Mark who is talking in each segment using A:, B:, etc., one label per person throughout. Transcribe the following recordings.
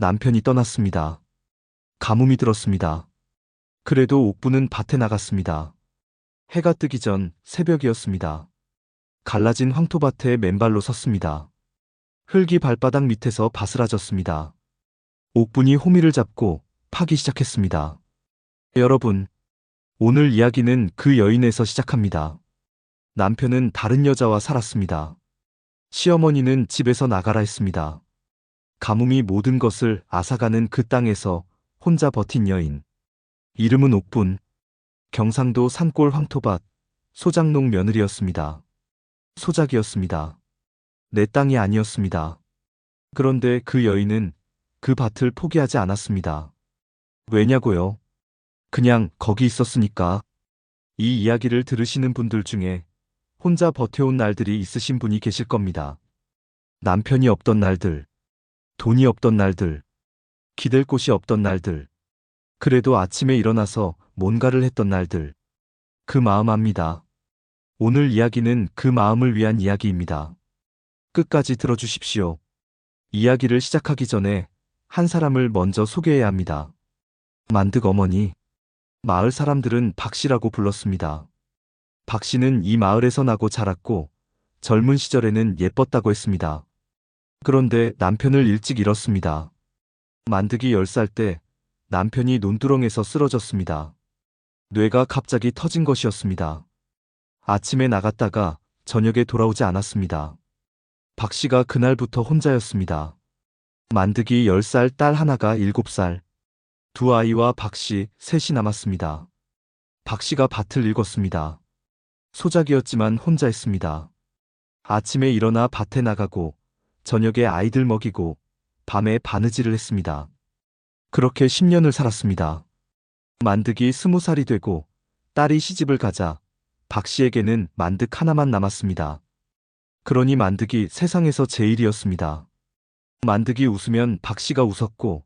A: 남편이 떠났습니다. 가뭄이 들었습니다. 그래도 옥부는 밭에 나갔습니다. 해가 뜨기 전 새벽이었습니다. 갈라진 황토밭에 맨발로 섰습니다. 흙이 발바닥 밑에서 바스라졌습니다. 옥분이 호미를 잡고 파기 시작했습니다. 여러분, 오늘 이야기는 그 여인에서 시작합니다. 남편은 다른 여자와 살았습니다. 시어머니는 집에서 나가라 했습니다. 가뭄이 모든 것을 앗아가는 그 땅에서 혼자 버틴 여인. 이름은 옥분. 경상도 산골 황토밭 소작농 며느리였습니다. 소작이었습니다. 내 땅이 아니었습니다. 그런데 그 여인은 그 밭을 포기하지 않았습니다. 왜냐고요? 그냥 거기 있었으니까. 이 이야기를 들으시는 분들 중에 혼자 버텨온 날들이 있으신 분이 계실 겁니다. 남편이 없던 날들, 돈이 없던 날들, 기댈 곳이 없던 날들, 그래도 아침에 일어나서 뭔가를 했던 날들. 그 마음 압니다. 오늘 이야기는 그 마음을 위한 이야기입니다. 끝까지 들어주십시오. 이야기를 시작하기 전에 한 사람을 먼저 소개해야 합니다. 만득 어머니. 마을 사람들은 박씨라고 불렀습니다. 박씨는 이 마을에서 나고 자랐고 젊은 시절에는 예뻤다고 했습니다. 그런데 남편을 일찍 잃었습니다. 만득이 10살 때 남편이 논두렁에서 쓰러졌습니다. 뇌가 갑자기 터진 것이었습니다. 아침에 나갔다가 저녁에 돌아오지 않았습니다. 박씨가 그날부터 혼자였습니다. 만득이 10살 딸 하나가 7살. 두 아이와 박씨 셋이 남았습니다. 박씨가 밭을 일궜습니다. 소작이었지만 혼자 했습니다. 아침에 일어나 밭에 나가고 저녁에 아이들 먹이고 밤에 바느질을 했습니다. 그렇게 10년을 살았습니다. 만득이 20살이 되고 딸이 시집을 가자 박씨에게는 만득 하나만 남았습니다. 그러니 만득이 세상에서 제일이었습니다. 만득이 웃으면 박씨가 웃었고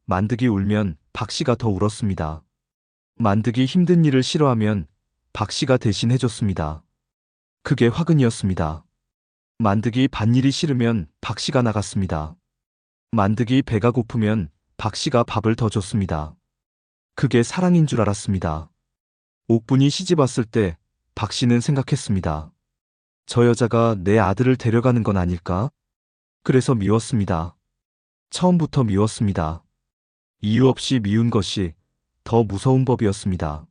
A: 만득이 울면 박씨가 더 울었습니다. 만득이 힘든 일을 싫어하면 박씨가 대신 해줬습니다. 그게 화근이었습니다. 만득이 밭일이 싫으면 박씨가 나갔습니다. 만득이 배가 고프면 박씨가 밥을 더 줬습니다. 그게 사랑인 줄 알았습니다. 옥분이 시집 왔을 때 박씨는 생각했습니다. 저 여자가 내 아들을 데려가는 건 아닐까? 그래서 미웠습니다. 처음부터 미웠습니다. 이유 없이 미운 것이 더 무서운 법이었습니다.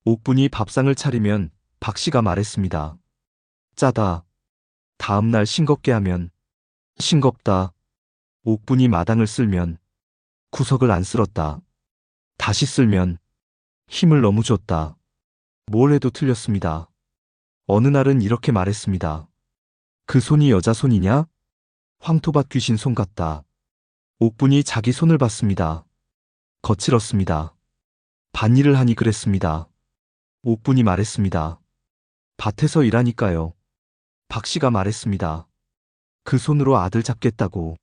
A: 옥분이 밥상을 차리면 박씨가 말했습니다. 짜다. 다음날 싱겁게 하면 싱겁다. 옥분이 마당을 쓸면 구석을 안 쓸었다. 다시 쓸면 힘을 너무 줬다. 뭘 해도 틀렸습니다. 어느 날은 이렇게 말했습니다. 그 손이 여자 손이냐? 황토밭 귀신 손 같다. 옥분이 자기 손을 봤습니다. 거칠었습니다. 밭일을 하니 그랬습니다. 옥분이 말했습니다. 밭에서 일하니까요. 박씨가 말했습니다. 그 손으로 아들 잡겠다고.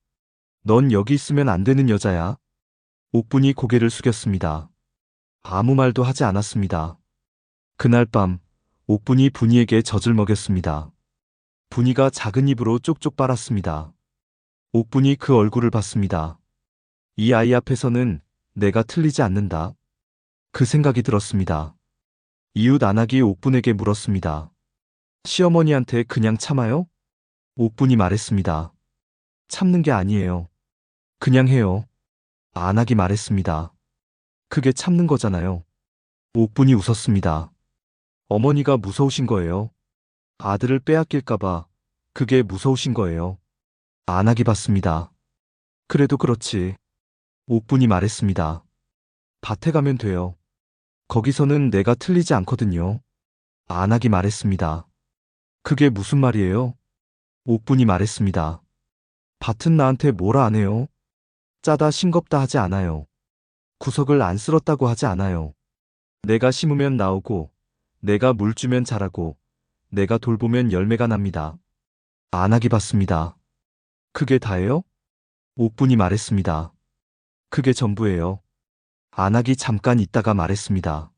A: 넌 여기 있으면 안 되는 여자야. 옥분이 고개를 숙였습니다. 아무 말도 하지 않았습니다. 그날 밤 옥분이 분이에게 젖을 먹였습니다. 분이가 작은 입으로 쪽쪽 빨았습니다. 옥분이 그 얼굴을 봤습니다. 이 아이 앞에서는 내가 틀리지 않는다. 그 생각이 들었습니다. 이웃 안악이 옥분에게 물었습니다. 시어머니한테 그냥 참아요? 옥분이 말했습니다. 참는 게 아니에요. 그냥 해요. 안악이 말했습니다. 그게 참는 거잖아요. 옥분이 웃었습니다. 어머니가 무서우신 거예요. 아들을 빼앗길까봐 그게 무서우신 거예요. 안악이 봤습니다. 그래도 그렇지. 옥분이 말했습니다. 밭에 가면 돼요. 거기서는 내가 틀리지 않거든요. 안악이 말했습니다. 그게 무슨 말이에요? 옥분이 말했습니다. 밭은 나한테 뭐라 안 해요. 짜다 싱겁다 하지 않아요. 구석을 안 쓸었다고 하지 않아요. 내가 심으면 나오고 내가 물 주면 자라고 내가 돌보면 열매가 납니다. 안악이 봤습니다. 그게 다예요? 옥분이 말했습니다. 그게 전부예요. 안악이 잠깐 있다가 말했습니다.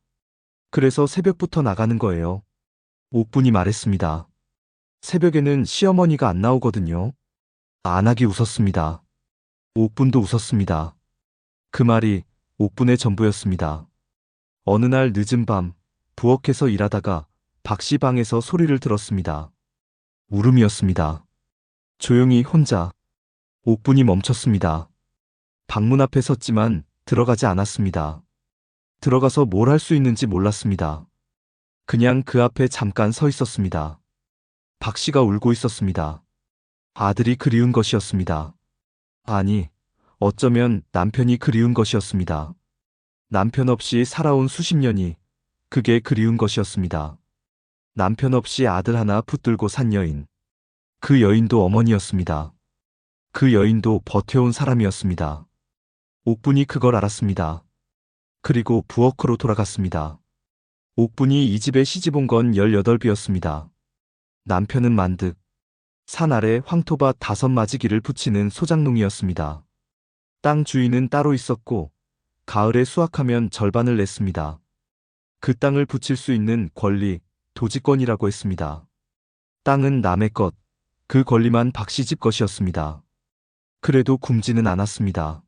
A: 그래서 새벽부터 나가는 거예요. 옥분이 말했습니다. 새벽에는 시어머니가 안 나오거든요. 안악이 웃었습니다. 옥분도 웃었습니다. 그 말이 옥분의 전부였습니다. 어느 날 늦은 밤, 부엌에서 일하다가 박 씨 방에서 소리를 들었습니다. 울음이었습니다. 조용히 혼자. 옥분이 멈췄습니다. 방문 앞에 섰지만 들어가지 않았습니다. 들어가서 뭘 할 수 있는지 몰랐습니다. 그냥 그 앞에 잠깐 서 있었습니다. 박 씨가 울고 있었습니다. 아들이 그리운 것이었습니다. 아니, 어쩌면 남편이 그리운 것이었습니다. 남편 없이 살아온 수십 년이 그게 그리운 것이었습니다. 남편 없이 아들 하나 붙들고 산 여인. 그 여인도 어머니였습니다. 그 여인도 버텨온 사람이었습니다. 옥분이 그걸 알았습니다. 그리고 부엌으로 돌아갔습니다. 옥분이 이 집에 시집 온 건 18이었습니다. 남편은 만득, 산 아래 황토밭 5마지기를 붙이는 소장농이었습니다. 땅 주인은 따로 있었고 가을에 수확하면 절반을 냈습니다. 그 땅을 붙일 수 있는 권리, 도지권이라고 했습니다. 땅은 남의 것, 그 권리만 박씨집 것이었습니다. 그래도 굶지는 않았습니다.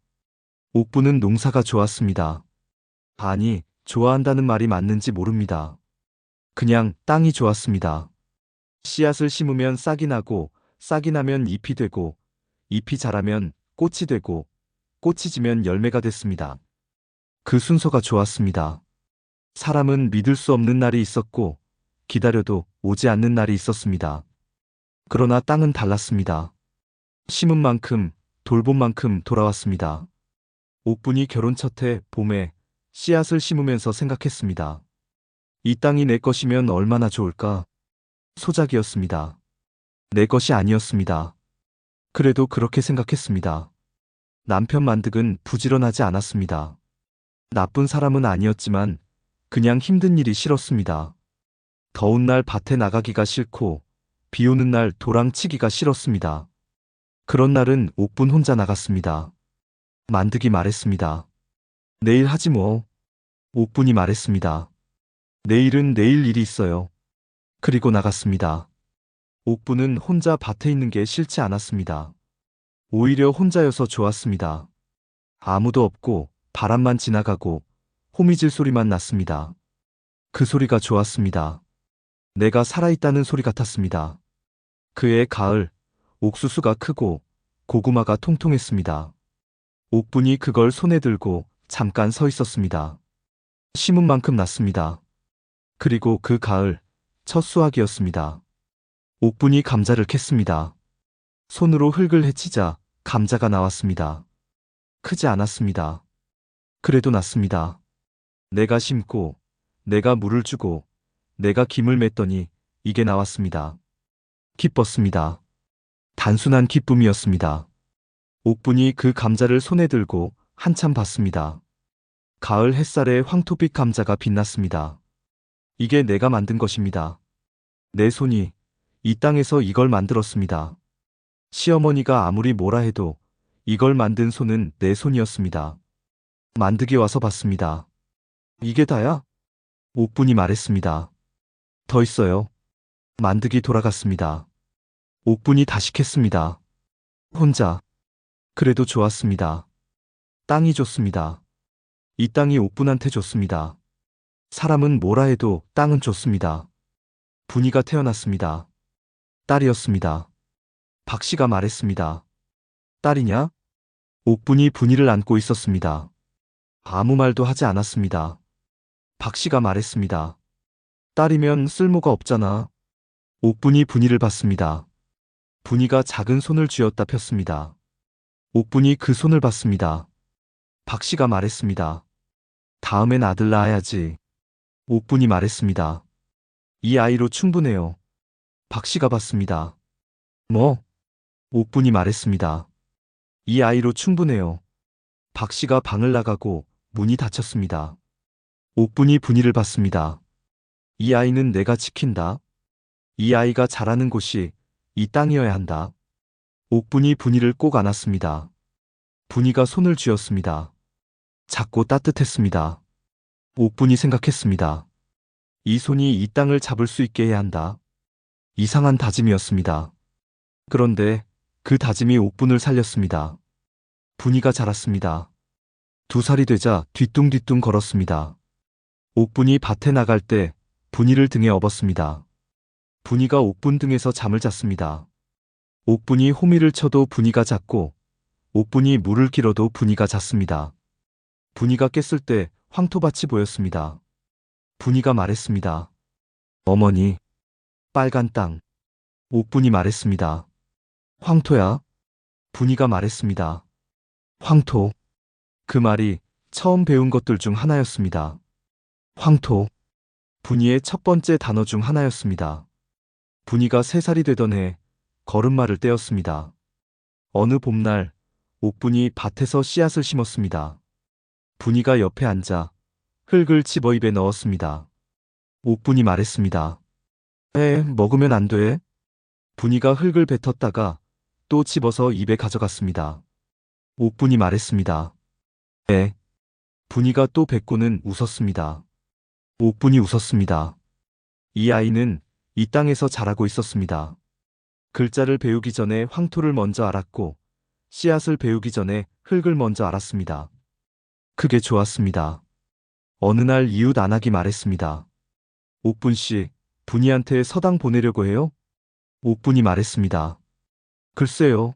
A: 옥분은 농사가 좋았습니다. 아니, 좋아한다는 말이 맞는지 모릅니다. 그냥 땅이 좋았습니다. 씨앗을 심으면 싹이 나고, 싹이 나면 잎이 되고, 잎이 자라면 꽃이 되고, 꽃이 지면 열매가 됐습니다. 그 순서가 좋았습니다. 사람은 믿을 수 없는 날이 있었고, 기다려도 오지 않는 날이 있었습니다. 그러나 땅은 달랐습니다. 심은 만큼, 돌본 만큼 돌아왔습니다. 옥분이 결혼 첫해 봄에 씨앗을 심으면서 생각했습니다. 이 땅이 내 것이면 얼마나 좋을까? 소작이었습니다. 내 것이 아니었습니다. 그래도 그렇게 생각했습니다. 남편 만득은 부지런하지 않았습니다. 나쁜 사람은 아니었지만 그냥 힘든 일이 싫었습니다. 더운 날 밭에 나가기가 싫고 비 오는 날 도랑 치기가 싫었습니다. 그런 날은 옥분 혼자 나갔습니다. 만득이 말했습니다. 내일 하지 뭐. 옥분이 말했습니다. 내일은 내일 일이 있어요. 그리고 나갔습니다. 옥분은 혼자 밭에 있는 게 싫지 않았습니다. 오히려 혼자여서 좋았습니다. 아무도 없고 바람만 지나가고 호미질 소리만 났습니다. 그 소리가 좋았습니다. 내가 살아있다는 소리 같았습니다. 그해 가을, 옥수수가 크고 고구마가 통통했습니다. 옥분이 그걸 손에 들고 잠깐 서 있었습니다. 심은 만큼 났습니다. 그리고 그 가을, 첫 수확이었습니다. 옥분이 감자를 캤습니다. 손으로 흙을 헤치자 감자가 나왔습니다. 크지 않았습니다. 그래도 났습니다. 내가 심고, 내가 물을 주고, 내가 김을 맸더니 이게 나왔습니다. 기뻤습니다. 단순한 기쁨이었습니다. 옥분이 그 감자를 손에 들고 한참 봤습니다. 가을 햇살에 황토빛 감자가 빛났습니다. 이게 내가 만든 것입니다. 내 손이 이 땅에서 이걸 만들었습니다. 시어머니가 아무리 뭐라 해도 이걸 만든 손은 내 손이었습니다. 만득이 와서 봤습니다. 이게 다야? 옥분이 말했습니다. 더 있어요. 만득이 돌아갔습니다. 옥분이 다시 캤습니다. 혼자. 그래도 좋았습니다. 땅이 좋습니다. 이 땅이 옥분한테 좋습니다. 사람은 뭐라 해도 땅은 좋습니다. 분이가 태어났습니다. 딸이었습니다. 박 씨가 말했습니다. 딸이냐? 옥분이 분이를 안고 있었습니다. 아무 말도 하지 않았습니다. 박 씨가 말했습니다. 딸이면 쓸모가 없잖아. 옥분이 분이를 봤습니다. 분이가 작은 손을 쥐었다 폈습니다. 옥분이 그 손을 봤습니다. 박 씨가 말했습니다. 다음엔 아들 낳아야지. 옥분이 말했습니다. 이 아이로 충분해요. 박 씨가 봤습니다. 뭐? 옥분이 말했습니다. 이 아이로 충분해요. 박 씨가 방을 나가고 문이 닫혔습니다. 옥분이 분이를 봤습니다. 이 아이는 내가 지킨다. 이 아이가 자라는 곳이 이 땅이어야 한다. 옥분이 분이를 꼭 안았습니다. 분이가 손을 쥐었습니다. 작고 따뜻했습니다. 옥분이 생각했습니다. 이 손이 이 땅을 잡을 수 있게 해야 한다. 이상한 다짐이었습니다. 그런데 그 다짐이 옥분을 살렸습니다. 분이가 자랐습니다. 2살이 되자 뒤뚱뒤뚱 걸었습니다. 옥분이 밭에 나갈 때 분이를 등에 업었습니다. 분이가 옥분 등에서 잠을 잤습니다. 옥분이 호미를 쳐도 분이가 잤고 옥분이 물을 길어도 분이가 잤습니다. 분이가 깼을 때 황토밭이 보였습니다. 분이가 말했습니다. 어머니, 빨간 땅. 옥분이 말했습니다. 황토야? 분이가 말했습니다. 황토. 그 말이 처음 배운 것들 중 하나였습니다. 황토. 분이의 첫 번째 단어 중 하나였습니다. 분이가 3살이 되던 해 걸음마를 떼었습니다. 어느 봄날 옥분이 밭에서 씨앗을 심었습니다. 분이가 옆에 앉아 흙을 집어 입에 넣었습니다. 옥분이 말했습니다. 먹으면 안 돼. 분이가 흙을 뱉었다가 또 집어서 입에 가져갔습니다. 옥분이 말했습니다. 분이가 또 뱉고는 웃었습니다. 옥분이 웃었습니다. 이 아이는 이 땅에서 자라고 있었습니다. 글자를 배우기 전에 황토를 먼저 알았고 씨앗을 배우기 전에 흙을 먼저 알았습니다. 그게 좋았습니다. 어느 날 이웃 안악이 말했습니다. 옥분 씨, 분이한테 서당 보내려고 해요? 옥분이 말했습니다. 글쎄요.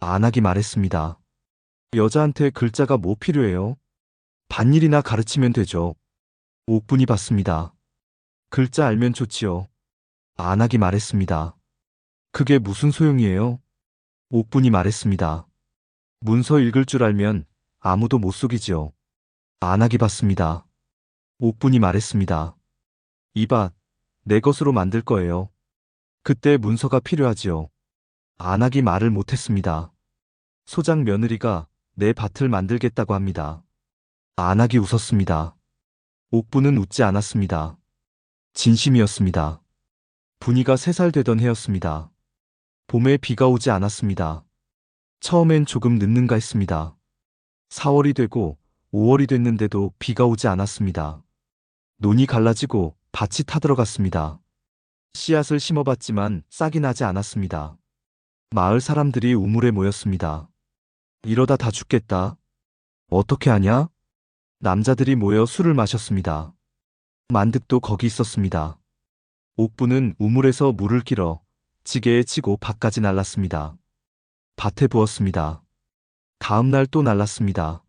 A: 안악이 말했습니다. 여자한테 글자가 뭐 필요해요? 밭일이나 가르치면 되죠. 옥분이 받습니다. 글자 알면 좋지요. 안악이 말했습니다. 그게 무슨 소용이에요? 옥분이 말했습니다. 문서 읽을 줄 알면 아무도 못 속이지요. 안악이 받습니다. 옥분이 말했습니다. 이 밭, 내 것으로 만들 거예요. 그때 문서가 필요하지요. 안악이 말을 못했습니다. 소장 며느리가 내 밭을 만들겠다고 합니다. 안악이 웃었습니다. 옥분은 웃지 않았습니다. 진심이었습니다. 분이가 3살 되던 해였습니다. 봄에 비가 오지 않았습니다. 처음엔 조금 늦는가 했습니다. 4월이 되고 5월이 됐는데도 비가 오지 않았습니다. 논이 갈라지고 밭이 타들어갔습니다. 씨앗을 심어봤지만 싹이 나지 않았습니다. 마을 사람들이 우물에 모였습니다. 이러다 다 죽겠다. 어떻게 하냐? 남자들이 모여 술을 마셨습니다. 만득도 거기 있었습니다. 옥분은 우물에서 물을 길어 지게에 치고 밭까지 날랐습니다. 밭에 부었습니다. 다음 날 또 날랐습니다.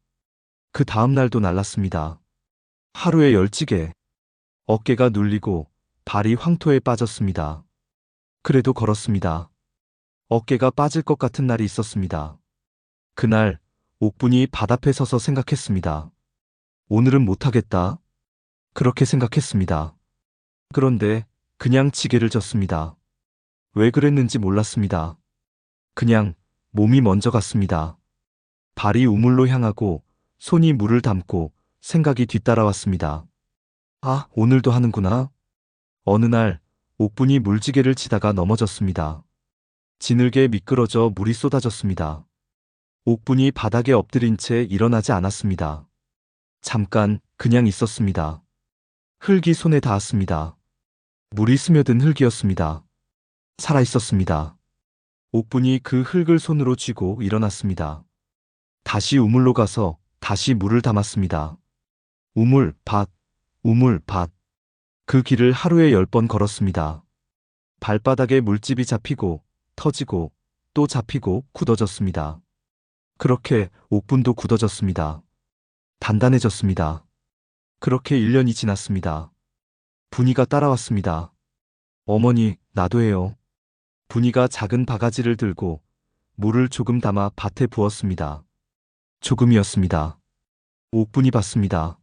A: 그 다음 날도 날랐습니다. 하루에 10지게. 어깨가 눌리고 발이 황토에 빠졌습니다. 그래도 걸었습니다. 어깨가 빠질 것 같은 날이 있었습니다. 그날 옥분이 밭 앞에 서서 생각했습니다. 오늘은 못하겠다. 그렇게 생각했습니다. 그런데 그냥 지게를 졌습니다. 왜 그랬는지 몰랐습니다. 그냥 몸이 먼저 갔습니다. 발이 우물로 향하고 손이 물을 담고 생각이 뒤따라왔습니다. 아, 오늘도 하는구나. 어느 날 옥분이 물지개를 치다가 넘어졌습니다. 지늘게 미끄러져 물이 쏟아졌습니다. 옥분이 바닥에 엎드린 채 일어나지 않았습니다. 잠깐 그냥 있었습니다. 흙이 손에 닿았습니다. 물이 스며든 흙이었습니다. 살아있었습니다. 옥분이 그 흙을 손으로 쥐고 일어났습니다. 다시 우물로 가서 다시 물을 담았습니다. 우물, 밭, 우물, 밭. 그 길을 하루에 10번 걸었습니다. 발바닥에 물집이 잡히고 터지고 또 잡히고 굳어졌습니다. 그렇게 옥분도 굳어졌습니다. 단단해졌습니다. 그렇게 1년이 지났습니다. 분이가 따라왔습니다. 어머니, 나도 해요. 분이가 작은 바가지를 들고 물을 조금 담아 밭에 부었습니다. 조금이었습니다. 옥분이 봤습니다.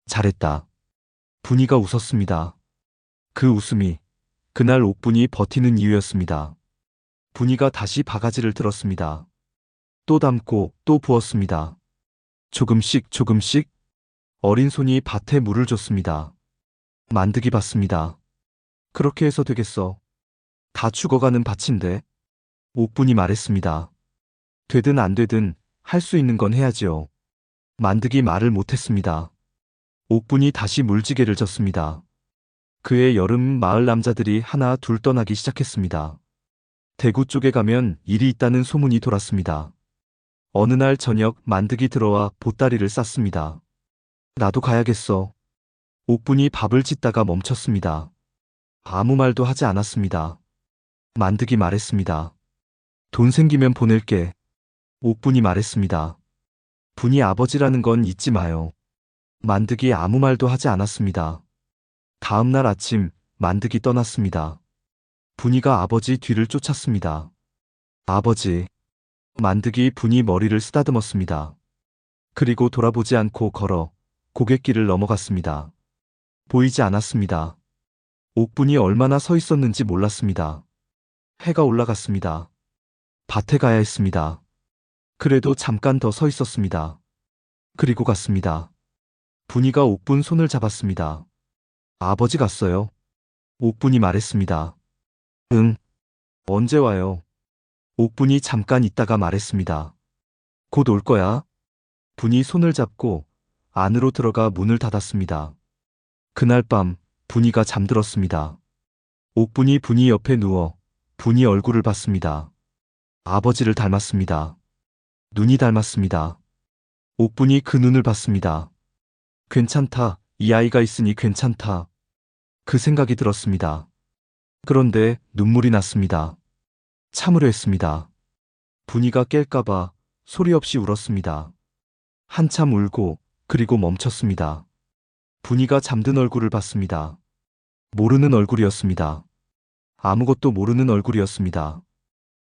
A: 잘했다. 분이가 웃었습니다. 그 웃음이 그날 옥분이 버티는 이유였습니다. 분이가 다시 바가지를 들었습니다. 또 담고 또 부었습니다. 조금씩 조금씩 어린 손이 밭에 물을 줬습니다. 만득이 봤습니다. 그렇게 해서 되겠어. 다 죽어가는 밭인데. 옥분이 말했습니다. 되든 안 되든 할 수 있는 건 해야지요. 만득이 말을 못했습니다. 옥분이 다시 물지개를 졌습니다. 그해 여름 마을 남자들이 하나 둘 떠나기 시작했습니다. 대구 쪽에 가면 일이 있다는 소문이 돌았습니다. 어느 날 저녁 만득이 들어와 보따리를 쌌습니다. 나도 가야겠어. 옥분이 밥을 짓다가 멈췄습니다. 아무 말도 하지 않았습니다. 만득이 말했습니다. 돈 생기면 보낼게. 옥분이 말했습니다. 분이 아버지라는 건 잊지 마요. 만득이 아무 말도 하지 않았습니다. 다음 날 아침 만득이 떠났습니다. 분이가 아버지 뒤를 쫓았습니다. 아버지. 만득이 분이 머리를 쓰다듬었습니다. 그리고 돌아보지 않고 걸어 고갯길을 넘어갔습니다. 보이지 않았습니다. 옥분이 얼마나 서 있었는지 몰랐습니다. 해가 올라갔습니다. 밭에 가야 했습니다. 그래도 잠깐 더 서 있었습니다. 그리고 갔습니다. 분이가 옥분 손을 잡았습니다. 아버지 갔어요. 옥분이 말했습니다. 응. 언제 와요? 옥분이 잠깐 있다가 말했습니다. 곧 올 거야. 분이 손을 잡고 안으로 들어가 문을 닫았습니다. 그날 밤 분이가 잠들었습니다. 옥분이 분이 옆에 누워 분이 얼굴을 봤습니다. 아버지를 닮았습니다. 눈이 닮았습니다. 옥분이 그 눈을 봤습니다. 괜찮다. 이 아이가 있으니 괜찮다. 그 생각이 들었습니다. 그런데 눈물이 났습니다. 참으려 했습니다. 분이가 깰까봐 소리 없이 울었습니다. 한참 울고 그리고 멈췄습니다. 분이가 잠든 얼굴을 봤습니다. 모르는 얼굴이었습니다. 아무것도 모르는 얼굴이었습니다.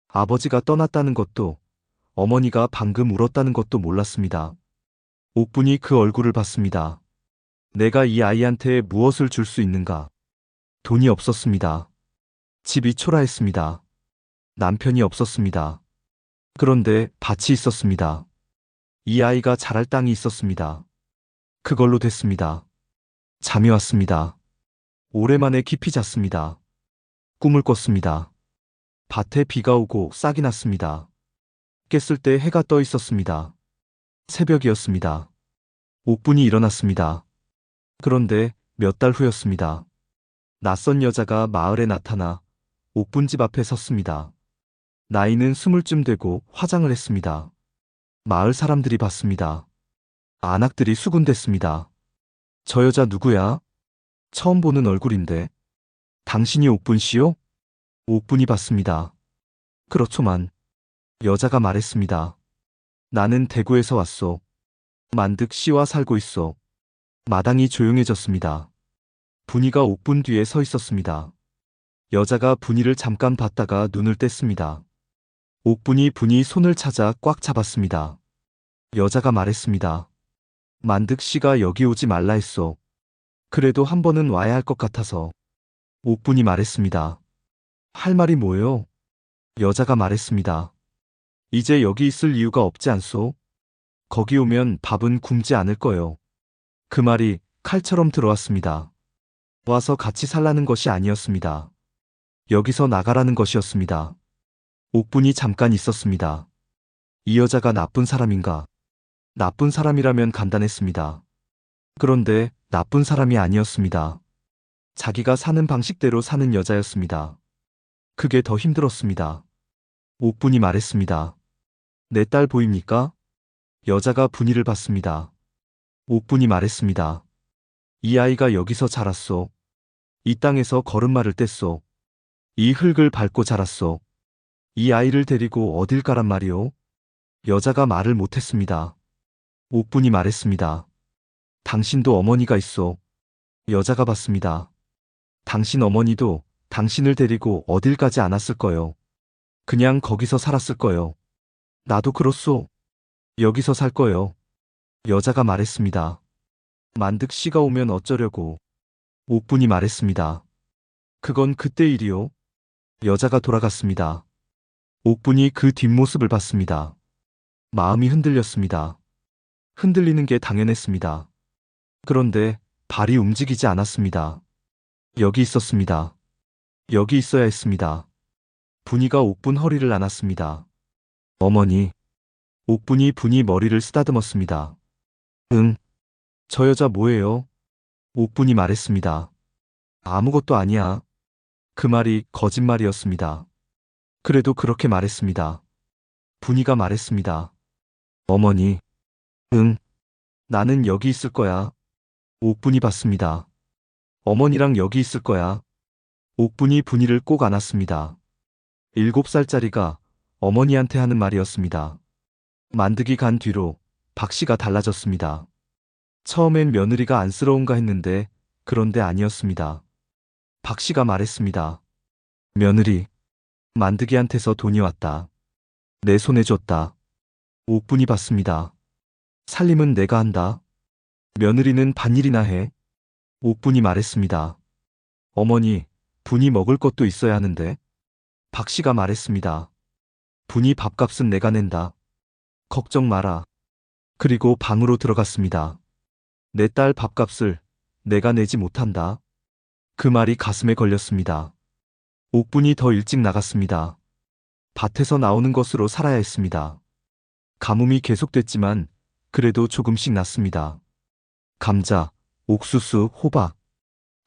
A: 아버지가 떠났다는 것도 어머니가 방금 울었다는 것도 몰랐습니다. 옥분이 그 얼굴을 봤습니다. 내가 이 아이한테 무엇을 줄 수 있는가? 돈이 없었습니다. 집이 초라했습니다. 남편이 없었습니다. 그런데 밭이 있었습니다. 이 아이가 자랄 땅이 있었습니다. 그걸로 됐습니다. 잠이 왔습니다. 오랜만에 깊이 잤습니다. 꿈을 꿨습니다. 밭에 비가 오고 싹이 났습니다. 깼을 때 해가 떠 있었습니다. 새벽이었습니다. 옥분이 일어났습니다. 그런데 몇 달 후였습니다. 낯선 여자가 마을에 나타나 옥분 집 앞에 섰습니다. 나이는 20쯤 되고 화장을 했습니다. 마을 사람들이 봤습니다. 안악들이 수군댔습니다. 저 여자 누구야? 처음 보는 얼굴인데. 당신이 옥분 씨요? 옥분이 봤습니다. 그렇소만. 여자가 말했습니다. 나는 대구에서 왔소. 만득 씨와 살고 있소. 마당이 조용해졌습니다. 분이가 옥분 뒤에 서 있었습니다. 여자가 분이를 잠깐 봤다가 눈을 뗐습니다. 옥분이 분이 손을 찾아 꽉 잡았습니다. 여자가 말했습니다. 만득 씨가 여기 오지 말라 했소. 그래도 한 번은 와야 할 것 같아서. 옥분이 말했습니다. 할 말이 뭐요? 여자가 말했습니다. 이제 여기 있을 이유가 없지 않소? 거기 오면 밥은 굶지 않을 거요. 그 말이 칼처럼 들어왔습니다. 와서 같이 살라는 것이 아니었습니다. 여기서 나가라는 것이었습니다. 옥분이 잠깐 있었습니다. 이 여자가 나쁜 사람인가? 나쁜 사람이라면 간단했습니다. 그런데 나쁜 사람이 아니었습니다. 자기가 사는 방식대로 사는 여자였습니다. 그게 더 힘들었습니다. 옥분이 말했습니다. 내 딸 보입니까? 여자가 분이를 봤습니다. 옥분이 말했습니다. 이 아이가 여기서 자랐소. 이 땅에서 걸음마를 뗐소. 이 흙을 밟고 자랐소. 이 아이를 데리고 어딜 가란 말이오? 여자가 말을 못했습니다. 옥분이 말했습니다. 당신도 어머니가 있소. 여자가 봤습니다. 당신 어머니도 당신을 데리고 어딜 가지 않았을 거요. 그냥 거기서 살았을 거요. 나도 그렇소. 여기서 살 거요. 여자가 말했습니다. 만득 씨가 오면 어쩌려고. 옥분이 말했습니다. 그건 그때 일이요. 여자가 돌아갔습니다. 옥분이 그 뒷모습을 봤습니다. 마음이 흔들렸습니다. 흔들리는 게 당연했습니다. 그런데 발이 움직이지 않았습니다. 여기 있었습니다. 여기 있어야 했습니다. 분이가 옥분 허리를 안았습니다. 어머니. 옥분이 분이 머리를 쓰다듬었습니다. 응. 저 여자 뭐예요? 옥분이 말했습니다. 아무것도 아니야. 그 말이 거짓말이었습니다. 그래도 그렇게 말했습니다. 분이가 말했습니다. 어머니, 응, 나는 여기 있을 거야. 옥분이 받습니다. 어머니랑 여기 있을 거야. 옥분이 분이를 꼭 안았습니다. 7살짜리가 어머니한테 하는 말이었습니다. 만득이 간 뒤로 박 씨가 달라졌습니다. 처음엔 며느리가 안쓰러운가 했는데 그런데 아니었습니다. 박 씨가 말했습니다. 며느리, 만득이한테서 돈이 왔다. 내 손에 줬다. 옥분이 받습니다. 살림은 내가 한다. 며느리는 밭일이나 해. 옥분이 말했습니다. 어머니, 분이 먹을 것도 있어야 하는데. 박 씨가 말했습니다. 분이 밥값은 내가 낸다. 걱정 마라. 그리고 방으로 들어갔습니다. 내 딸 밥값을 내가 내지 못한다. 그 말이 가슴에 걸렸습니다. 옥분이 더 일찍 나갔습니다. 밭에서 나오는 것으로 살아야 했습니다. 가뭄이 계속됐지만 그래도 조금씩 났습니다. 감자, 옥수수, 호박.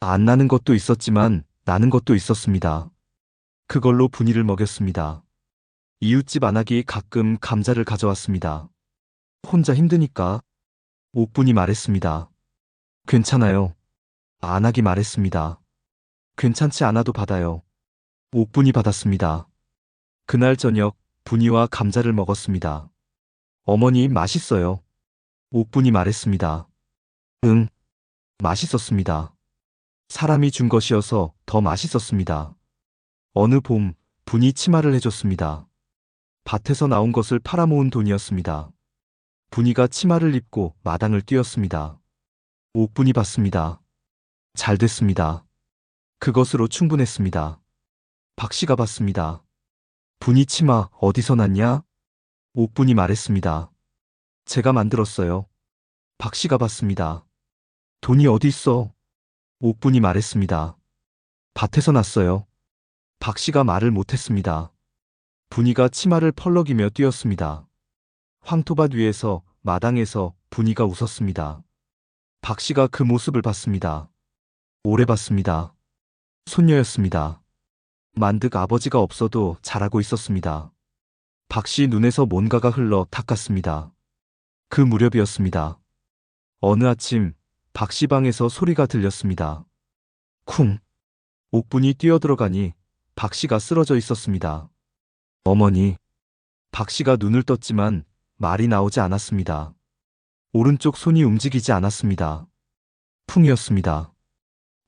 A: 안 나는 것도 있었지만 나는 것도 있었습니다. 그걸로 분이를 먹였습니다. 이웃집 안악이 가끔 감자를 가져왔습니다. 혼자 힘드니까. 옥분이 말했습니다. 괜찮아요. 안악이 말했습니다. 괜찮지 않아도 받아요. 옥분이 받았습니다. 그날 저녁 분이와 감자를 먹었습니다. 어머니 맛있어요. 옥분이 말했습니다. 응, 맛있었습니다. 사람이 준 것이어서 더 맛있었습니다. 어느 봄 분이 치마를 해줬습니다. 밭에서 나온 것을 팔아모은 돈이었습니다. 분이가 치마를 입고 마당을 뛰었습니다. 옥분이 받습니다. 잘 됐습니다. 그것으로 충분했습니다. 박 씨가 받습니다. 분이 치마 어디서 났냐? 옥분이 말했습니다. 제가 만들었어요. 박 씨가 받습니다. 돈이 어디 있어? 옥분이 말했습니다. 밭에서 났어요. 박 씨가 말을 못했습니다. 분이가 치마를 펄럭이며 뛰었습니다. 황토밭 위에서 마당에서 분이가 웃었습니다. 박 씨가 그 모습을 봤습니다. 오래 봤습니다. 손녀였습니다. 만득 아버지가 없어도 잘하고 있었습니다. 박 씨 눈에서 뭔가가 흘러 닦았습니다. 그 무렵이었습니다. 어느 아침 박 씨 방에서 소리가 들렸습니다. 쿵! 옥분이 뛰어들어가니 박 씨가 쓰러져 있었습니다. 어머니. 박 씨가 눈을 떴지만 말이 나오지 않았습니다. 오른쪽 손이 움직이지 않았습니다. 풍이었습니다.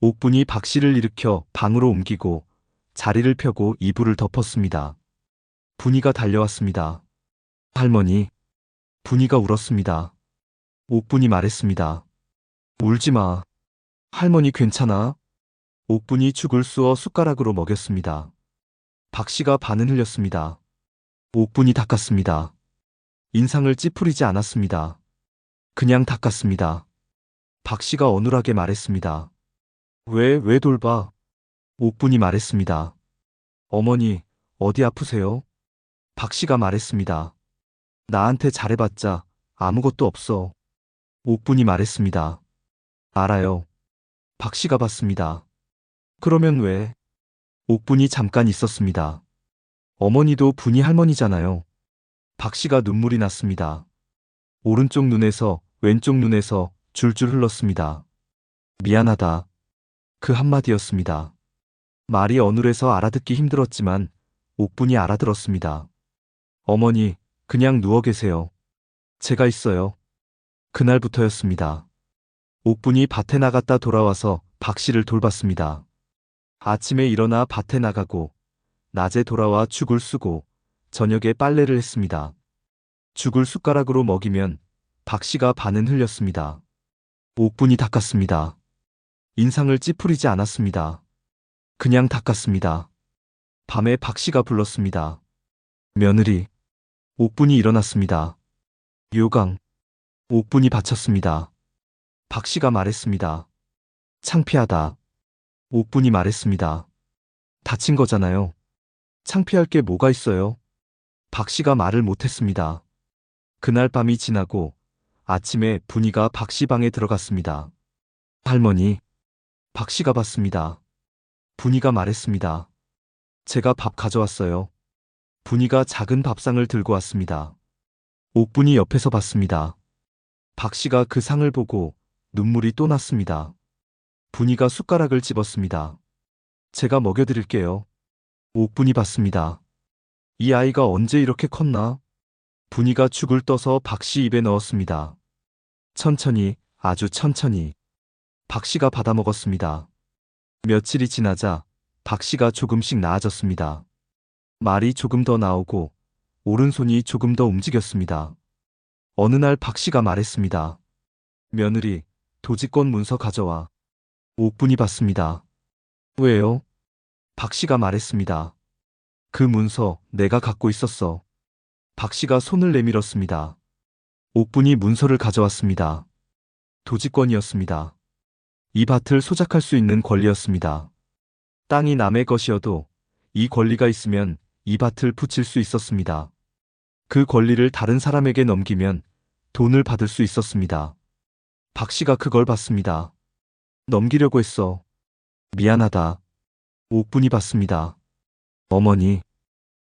A: 옥분이 박 씨를 일으켜 방으로 옮기고 자리를 펴고 이불을 덮었습니다. 분이가 달려왔습니다. 할머니. 분이가 울었습니다. 옥분이 말했습니다. 울지 마. 할머니 괜찮아? 옥분이 죽을 쑤어 숟가락으로 먹였습니다. 박 씨가 반은 흘렸습니다. 옥분이 닦았습니다. 인상을 찌푸리지 않았습니다. 그냥 닦았습니다. 박 씨가 어눌하게 말했습니다. 왜 돌봐? 옥분이 말했습니다. 어머니, 어디 아프세요? 박 씨가 말했습니다. 나한테 잘해봤자 아무것도 없어. 옥분이 말했습니다. 알아요. 박 씨가 봤습니다. 그러면 왜? 옥분이 잠깐 있었습니다. 어머니도 분이 할머니잖아요. 박 씨가 눈물이 났습니다. 오른쪽 눈에서 왼쪽 눈에서 줄줄 흘렀습니다. 미안하다. 그 한마디였습니다. 말이 어눌해서 알아듣기 힘들었지만 옥분이 알아들었습니다. 어머니, 그냥 누워 계세요. 제가 있어요. 그날부터였습니다. 옥분이 밭에 나갔다 돌아와서 박 씨를 돌봤습니다. 아침에 일어나 밭에 나가고 낮에 돌아와 죽을 쓰고 저녁에 빨래를 했습니다. 죽을 숟가락으로 먹이면 박 씨가 반은 흘렸습니다. 옥분이 닦았습니다. 인상을 찌푸리지 않았습니다. 그냥 닦았습니다. 밤에 박 씨가 불렀습니다. 며느리. 옥분이 일어났습니다. 요강. 옥분이 바쳤습니다. 박 씨가 말했습니다. 창피하다. 옥분이 말했습니다. 다친 거잖아요. 창피할 게 뭐가 있어요? 박 씨가 말을 못했습니다. 그날 밤이 지나고 아침에 분이가 박 씨 방에 들어갔습니다. 할머니. 박 씨가 봤습니다. 분이가 말했습니다. 제가 밥 가져왔어요. 분이가 작은 밥상을 들고 왔습니다. 옥분이 옆에서 봤습니다. 박 씨가 그 상을 보고 눈물이 또 났습니다. 분이가 숟가락을 집었습니다. 제가 먹여드릴게요. 옥분이 봤습니다. 이 아이가 언제 이렇게 컸나? 분이가 죽을 떠서 박 씨 입에 넣었습니다. 천천히, 아주 천천히. 박 씨가 받아 먹었습니다. 며칠이 지나자 박 씨가 조금씩 나아졌습니다. 말이 조금 더 나오고 오른손이 조금 더 움직였습니다. 어느 날 박 씨가 말했습니다. 며느리, 도지권 문서 가져와. 옥분이 받습니다. 왜요? 박 씨가 말했습니다. 그 문서 내가 갖고 있었어. 박 씨가 손을 내밀었습니다. 옥분이 문서를 가져왔습니다. 도지권이었습니다. 이 밭을 소작할 수 있는 권리였습니다. 땅이 남의 것이어도 이 권리가 있으면 이 밭을 붙일 수 있었습니다. 그 권리를 다른 사람에게 넘기면 돈을 받을 수 있었습니다. 박 씨가 그걸 받습니다. 넘기려고 했어. 미안하다. 옥분이 받습니다. 어머니,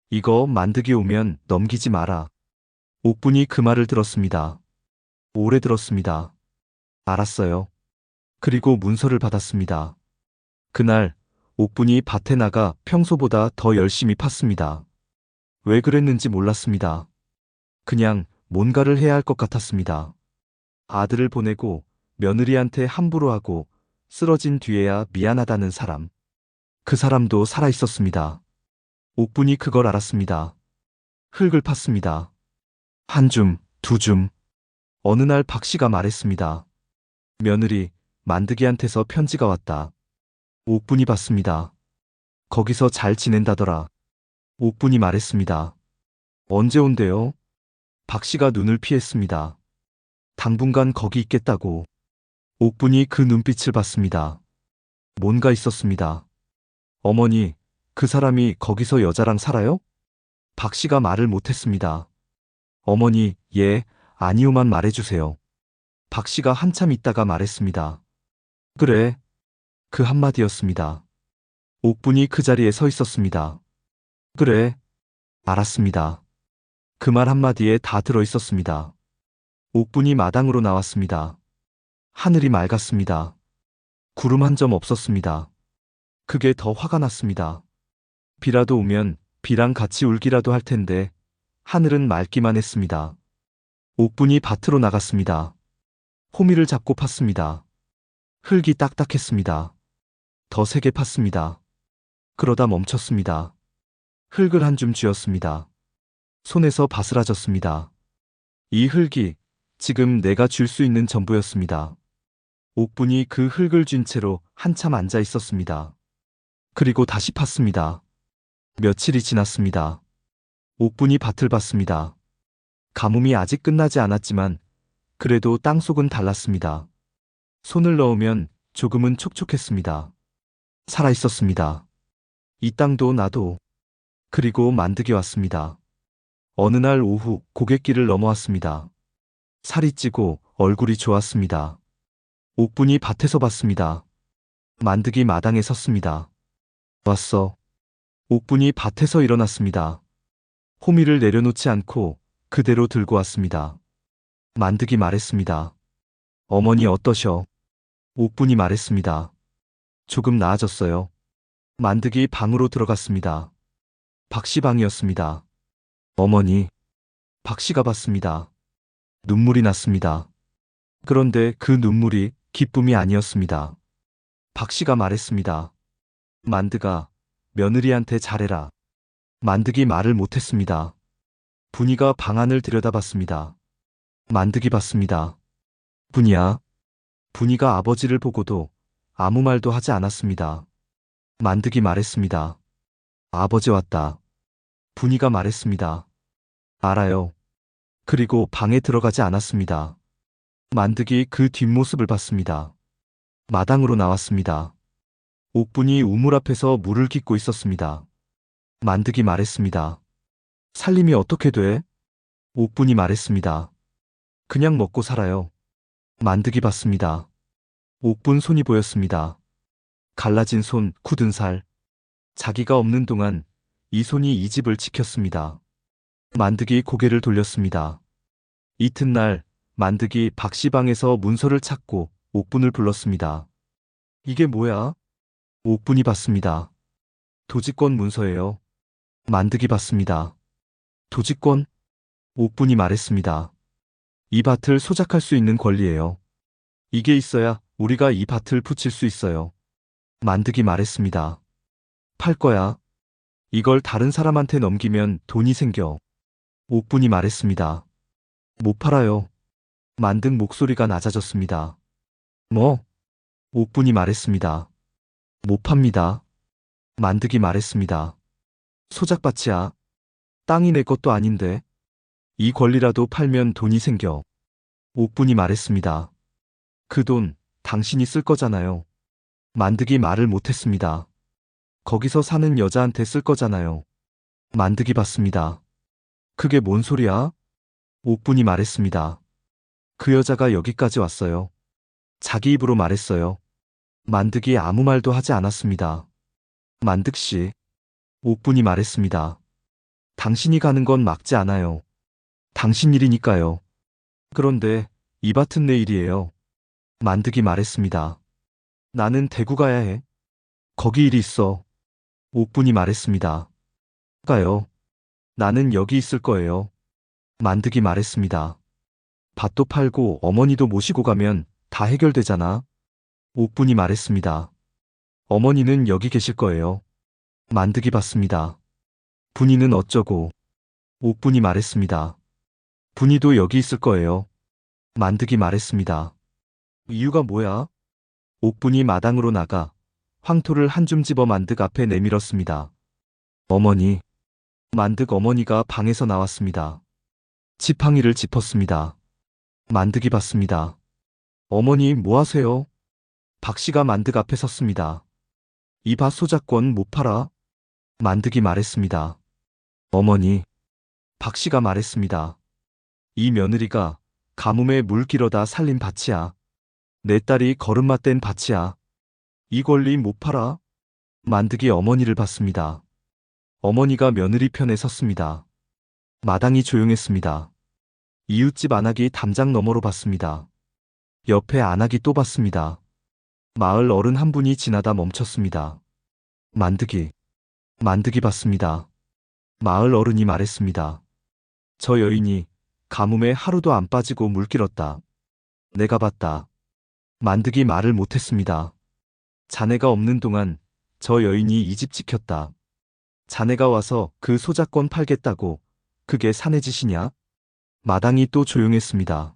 A: 이거 만드기 오면 넘기지 마라. 옥분이 그 말을 들었습니다. 오래 들었습니다. 알았어요. 그리고 문서를 받았습니다. 그날 옥분이 밭에 나가 평소보다 더 열심히 팠습니다. 왜 그랬는지 몰랐습니다. 그냥 뭔가를 해야 할 것 같았습니다. 아들을 보내고 며느리한테 함부로 하고 쓰러진 뒤에야 미안하다는 사람. 그 사람도 살아 있었습니다. 옥분이 그걸 알았습니다. 흙을 팠습니다. 한 줌, 두 줌. 어느 날 박 씨가 말했습니다. 며느리, 만드기한테서 편지가 왔다. 옥분이 받습니다. 거기서 잘 지낸다더라. 옥분이 말했습니다. 언제 온대요? 박 씨가 눈을 피했습니다. 당분간 거기 있겠다고. 옥분이 그 눈빛을 봤습니다. 뭔가 있었습니다. 어머니, 그 사람이 거기서 여자랑 살아요? 박 씨가 말을 못했습니다. 어머니, 예, 아니오만 말해주세요. 박 씨가 한참 있다가 말했습니다. 그래. 그 한마디였습니다. 옥분이 그 자리에 서 있었습니다. 그래. 알았습니다. 그 말 한마디에 다 들어 있었습니다. 옥분이 마당으로 나왔습니다. 하늘이 맑았습니다. 구름 한 점 없었습니다. 그게 더 화가 났습니다. 비라도 오면 비랑 같이 울기라도 할 텐데 하늘은 맑기만 했습니다. 옥분이 밭으로 나갔습니다. 호미를 잡고 팠습니다. 흙이 딱딱했습니다. 더 세게 팠습니다. 그러다 멈췄습니다. 흙을 한 줌 쥐었습니다. 손에서 바스라졌습니다. 이 흙이 지금 내가 줄 수 있는 전부였습니다. 옥분이 그 흙을 쥔 채로 한참 앉아 있었습니다. 그리고 다시 팠습니다. 며칠이 지났습니다. 옥분이 밭을 봤습니다. 가뭄이 아직 끝나지 않았지만 그래도 땅속은 달랐습니다. 손을 넣으면 조금은 촉촉했습니다. 살아있었습니다. 이 땅도 나도. 그리고 만드기 왔습니다. 어느 날 오후 고갯길을 넘어왔습니다. 살이 찌고 얼굴이 좋았습니다. 옥분이 밭에서 봤습니다. 만드기 마당에 섰습니다. 왔어. 옥분이 밭에서 일어났습니다. 호미를 내려놓지 않고 그대로 들고 왔습니다. 만드기 말했습니다. 어머니 어떠셔? 옥분이 말했습니다. 조금 나아졌어요. 만드기 방으로 들어갔습니다. 박씨 방이었습니다. 어머니. 박씨가 봤습니다. 눈물이 났습니다. 그런데 그 눈물이 기쁨이 아니었습니다. 박씨가 말했습니다. 만드가 며느리한테 잘해라. 만드기 말을 못했습니다. 분이가 방 안을 들여다봤습니다. 만드기 봤습니다. 분이야. 분이가 아버지를 보고도 아무 말도 하지 않았습니다. 만드기 말했습니다. 아버지 왔다. 분이가 말했습니다. 알아요. 그리고 방에 들어가지 않았습니다. 만드기 그 뒷모습을 봤습니다. 마당으로 나왔습니다. 옥분이 우물 앞에서 물을 깃고 있었습니다. 만드기 말했습니다. 살림이 어떻게 돼? 옥분이 말했습니다. 그냥 먹고 살아요. 만드기 봤습니다. 옥분 손이 보였습니다. 갈라진 손, 굳은 살. 자기가 없는 동안 이 손이 이 집을 지켰습니다. 만드기 고개를 돌렸습니다. 이튿날 만득이 박씨 방에서 문서를 찾고 옥분을 불렀습니다. 이게 뭐야? 옥분이 받습니다. 도지권 문서예요. 만득이 받습니다. 도지권? 옥분이 말했습니다. 이 밭을 소작할 수 있는 권리예요. 이게 있어야 우리가 이 밭을 붙일 수 있어요. 만득이 말했습니다. 팔 거야. 이걸 다른 사람한테 넘기면 돈이 생겨. 옥분이 말했습니다. 못 팔아요. 만득 목소리가 낮아졌습니다. 뭐? 옥분이 말했습니다. 못 팝니다. 만득이 말했습니다. 소작밭이야. 땅이 내 것도 아닌데. 이 권리라도 팔면 돈이 생겨. 옥분이 말했습니다. 그 돈 당신이 쓸 거잖아요. 만득이 말을 못했습니다. 거기서 사는 여자한테 쓸 거잖아요. 만득이 받습니다. 그게 뭔 소리야? 옥분이 말했습니다. 그 여자가 여기까지 왔어요. 자기 입으로 말했어요. 만득이 아무 말도 하지 않았습니다. 만득씨. 옥분이 말했습니다. 당신이 가는 건 막지 않아요. 당신 일이니까요. 그런데 이 밭은 내 일이에요. 만득이 말했습니다. 나는 대구 가야 해. 거기 일이 있어. 옥분이 말했습니다. 가요. 나는 여기 있을 거예요. 만득이 말했습니다. 밭도 팔고 어머니도 모시고 가면 다 해결되잖아. 옥분이 말했습니다. 어머니는 여기 계실 거예요. 만득이 받습니다. 분이는 어쩌고. 옥분이 말했습니다. 분이도 여기 있을 거예요. 만득이 말했습니다. 이유가 뭐야? 옥분이 마당으로 나가 황토를 한 줌 집어 만득 앞에 내밀었습니다. 어머니. 만득 어머니가 방에서 나왔습니다. 지팡이를 짚었습니다. 만득이 받습니다. 어머니 뭐 하세요? 박씨가 만득 앞에 섰습니다. 이 밭 소작권 못 팔아? 만득이 말했습니다. 어머니. 박씨가 말했습니다. 이 며느리가 가뭄에 물 길어다 살린 밭이야. 내 딸이 걸음마 뗀 밭이야. 이 권리 못 팔아? 만득이 어머니를 봤습니다. 어머니가 며느리 편에 섰습니다. 마당이 조용했습니다. 이웃집 안악이 담장 너머로 봤습니다. 옆에 안악이 또 봤습니다. 마을 어른 한 분이 지나다 멈췄습니다. 만득이. 만득이 봤습니다. 마을 어른이 말했습니다. 저 여인이 가뭄에 하루도 안 빠지고 물 길었다. 내가 봤다. 만득이 말을 못했습니다. 자네가 없는 동안 저 여인이 이 집 지켰다. 자네가 와서 그 소작권 팔겠다고 그게 사내 짓이냐? 마당이 또 조용했습니다.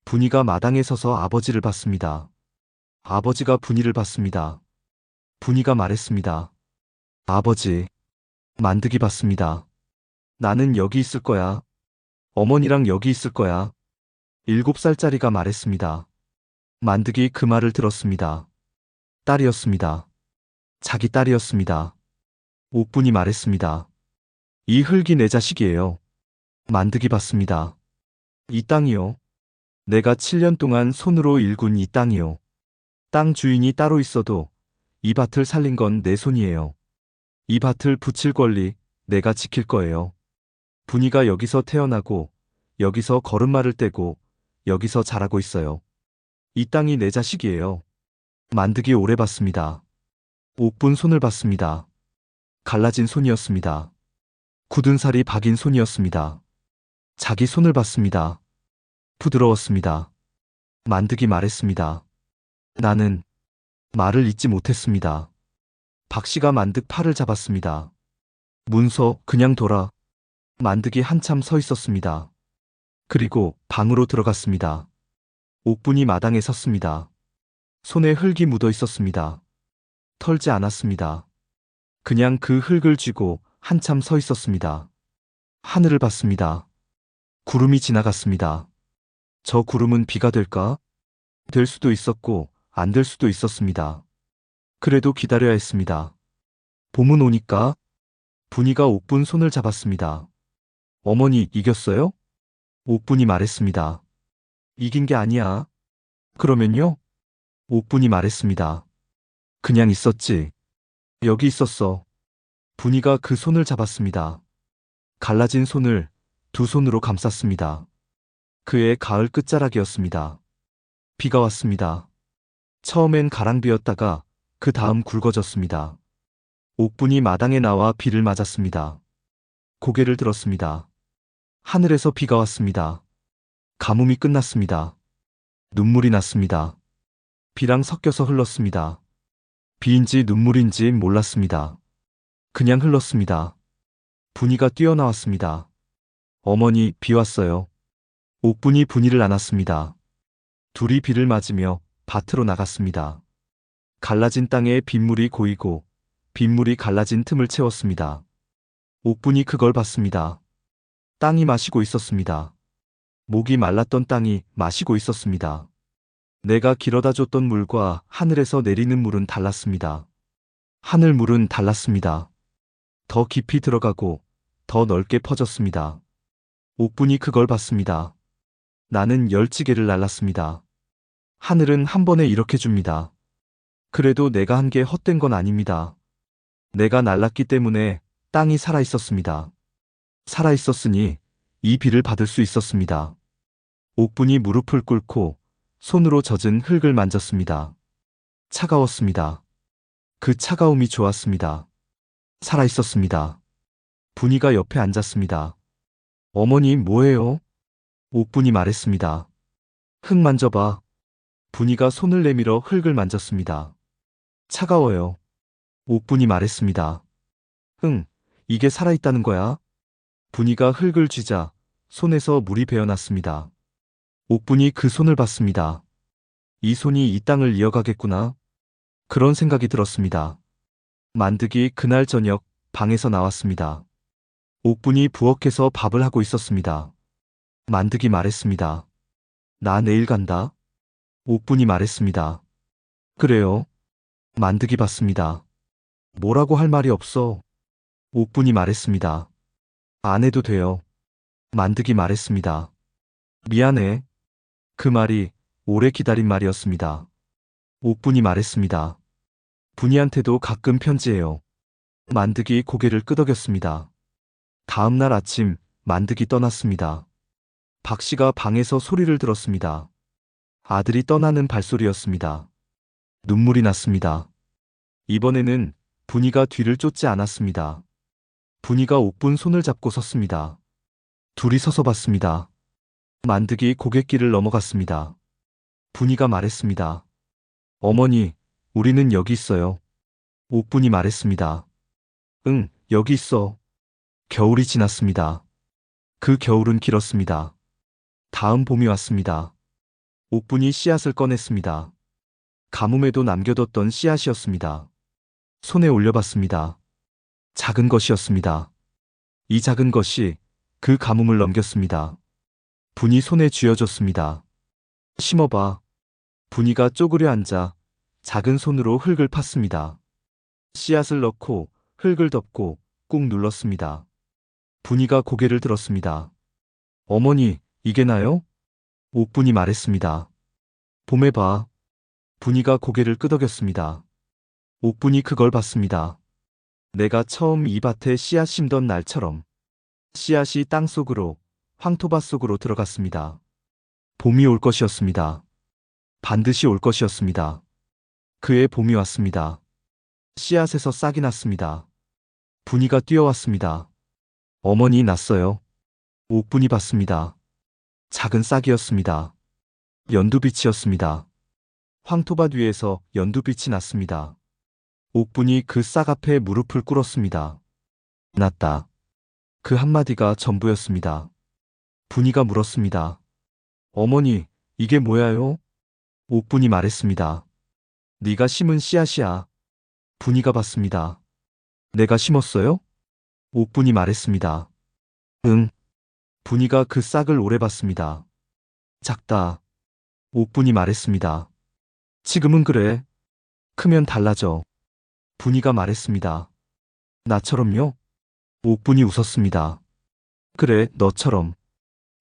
A: 분이가 마당에 서서 아버지를 봤습니다. 아버지가 분이를 봤습니다. 분이가 말했습니다. 아버지. 만득이 봤습니다. 나는 여기 있을 거야. 어머니랑 여기 있을 거야. 7살짜리가 말했습니다. 만득이 그 말을 들었습니다. 딸이었습니다. 자기 딸이었습니다. 옥분이 말했습니다. 이 흙이 내 자식이에요. 만득이 받습니다. 이 땅이요. 내가 7년 동안 손으로 일군 이 땅이요. 땅 주인이 따로 있어도 이 밭을 살린 건 내 손이에요. 이 밭을 붙일 권리 내가 지킬 거예요. 분이가 여기서 태어나고 여기서 걸음마를 떼고 여기서 자라고 있어요. 이 땅이 내 자식이에요. 만득이 오래 봤습니다. 옥분 손을 봤습니다. 갈라진 손이었습니다. 굳은 살이 박인 손이었습니다. 자기 손을 봤습니다. 부드러웠습니다. 만득이 말했습니다. 나는 말을 잇지 못했습니다. 박씨가 만득 팔을 잡았습니다. 문서 그냥 둬라. 만득이 한참 서 있었습니다. 그리고 방으로 들어갔습니다. 옥분이 마당에 섰습니다. 손에 흙이 묻어 있었습니다. 털지 않았습니다. 그냥 그 흙을 쥐고 한참 서 있었습니다. 하늘을 봤습니다. 구름이 지나갔습니다. 저 구름은 비가 될까? 될 수도 있었고 안 될 수도 있었습니다. 그래도 기다려야 했습니다. 봄은 오니까. 분이가 옥분 손을 잡았습니다. 어머니 이겼어요? 옥분이 말했습니다. 이긴 게 아니야. 그러면요? 옥분이 말했습니다. 그냥 있었지. 여기 있었어. 분이가 그 손을 잡았습니다. 갈라진 손을 두 손으로 감쌌습니다. 그해 가을 끝자락이었습니다. 비가 왔습니다. 처음엔 가랑비였다가 그 다음 굵어졌습니다. 옥분이 마당에 나와 비를 맞았습니다. 고개를 들었습니다. 하늘에서 비가 왔습니다. 가뭄이 끝났습니다. 눈물이 났습니다. 비랑 섞여서 흘렀습니다. 비인지 눈물인지 몰랐습니다. 그냥 흘렀습니다. 분이가 뛰어나왔습니다. 어머니, 비 왔어요. 옥분이 분이를 안았습니다. 둘이 비를 맞으며 밭으로 나갔습니다. 갈라진 땅에 빗물이 고이고 빗물이 갈라진 틈을 채웠습니다. 옥분이 그걸 봤습니다. 땅이 마시고 있었습니다. 목이 말랐던 땅이 마시고 있었습니다. 내가 길어다 줬던 물과 하늘에서 내리는 물은 달랐습니다. 하늘 물은 달랐습니다. 더 깊이 들어가고 더 넓게 퍼졌습니다. 옥분이 그걸 봤습니다. 나는 열지개를 날랐습니다. 하늘은 한 번에 이렇게 줍니다. 그래도 내가 한 게 헛된 건 아닙니다. 내가 날랐기 때문에 땅이 살아있었습니다. 살아있었으니 이 비를 받을 수 있었습니다. 옥분이 무릎을 꿇고 손으로 젖은 흙을 만졌습니다. 차가웠습니다. 그 차가움이 좋았습니다. 살아있었습니다. 분이가 옆에 앉았습니다. 어머니, 뭐해요? 옥분이 말했습니다. 흙 만져봐. 분이가 손을 내밀어 흙을 만졌습니다. 차가워요. 옥분이 말했습니다. 응, 이게 살아있다는 거야? 분이가 흙을 쥐자 손에서 물이 배어났습니다. 옥분이 그 손을 봤습니다. 이 손이 이 땅을 이어가겠구나. 그런 생각이 들었습니다. 만득이 그날 저녁 방에서 나왔습니다. 옥분이 부엌에서 밥을 하고 있었습니다. 만득이 말했습니다. 나 내일 간다. 옥분이 말했습니다. 그래요. 만득이 봤습니다. 뭐라고 할 말이 없어. 옥분이 말했습니다. 안 해도 돼요. 만득이 말했습니다. 미안해. 그 말이 오래 기다린 말이었습니다. 옥분이 말했습니다. 분이한테도 가끔 편지해요. 만득이 고개를 끄덕였습니다. 다음 날 아침 만득이 떠났습니다. 박 씨가 방에서 소리를 들었습니다. 아들이 떠나는 발소리였습니다. 눈물이 났습니다. 이번에는 분이가 뒤를 쫓지 않았습니다. 분이가 옥분 손을 잡고 섰습니다. 둘이 서서 봤습니다. 만득이 고갯길을 넘어갔습니다. 분이가 말했습니다. 어머니, 우리는 여기 있어요. 옥분이 말했습니다. 응, 여기 있어. 겨울이 지났습니다. 그 겨울은 길었습니다. 다음 봄이 왔습니다. 옥분이 씨앗을 꺼냈습니다. 가뭄에도 남겨뒀던 씨앗이었습니다. 손에 올려봤습니다. 작은 것이었습니다. 이 작은 것이 그 가뭄을 넘겼습니다. 분이 손에 쥐어줬습니다. 심어봐. 분이가 쪼그려 앉아 작은 손으로 흙을 팠습니다. 씨앗을 넣고 흙을 덮고 꾹 눌렀습니다. 분이가 고개를 들었습니다. 어머니, 이게 나요? 옥분이 말했습니다. 봄에 봐. 분이가 고개를 끄덕였습니다. 옥분이 그걸 봤습니다. 내가 처음 이 밭에 씨앗 심던 날처럼 씨앗이 땅속으로 황토밭 속으로 들어갔습니다. 봄이 올 것이었습니다. 반드시 올 것이었습니다. 그해 봄이 왔습니다. 씨앗에서 싹이 났습니다. 분이가 뛰어왔습니다. 어머니, 났어요. 옥분이 봤습니다. 작은 싹이었습니다. 연두빛이었습니다. 황토밭 위에서 연두빛이 났습니다. 옥분이 그 싹 앞에 무릎을 꿇었습니다. 났다. 그 한마디가 전부였습니다. 분이가 물었습니다. 어머니, 이게 뭐야요? 옥분이 말했습니다. 네가 심은 씨앗이야. 분이가 봤습니다. 내가 심었어요? 옥분이 말했습니다. 응. 분이가 그 싹을 오래 봤습니다. 작다. 옥분이 말했습니다. 지금은 그래. 크면 달라져. 분이가 말했습니다. 나처럼요? 옥분이 웃었습니다. 그래, 너처럼.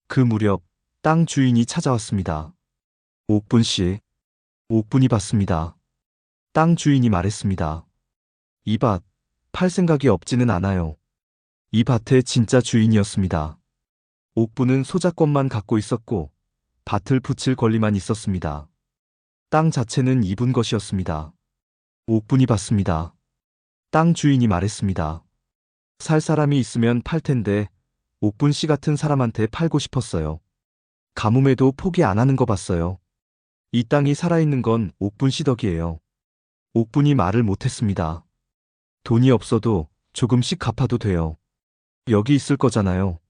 A: 그 무렵 땅 주인이 찾아왔습니다. 옥분 씨. 옥분이 봤습니다. 땅 주인이 말했습니다. 이 밭, 팔 생각이 없지는 않아요. 이 밭의 진짜 주인이었습니다. 옥분은 소작권만 갖고 있었고 밭을 붙일 권리만 있었습니다. 땅 자체는 이분 것이었습니다. 옥분이 받습니다. 땅 주인이 말했습니다. 살 사람이 있으면 팔 텐데 옥분 씨 같은 사람한테 팔고 싶었어요. 가뭄에도 포기 안 하는 거 봤어요. 이 땅이 살아있는 건 옥분 씨 덕이에요. 옥분이 말을 못했습니다. 돈이 없어도 조금씩 갚아도 돼요. 여기 있을 거잖아요.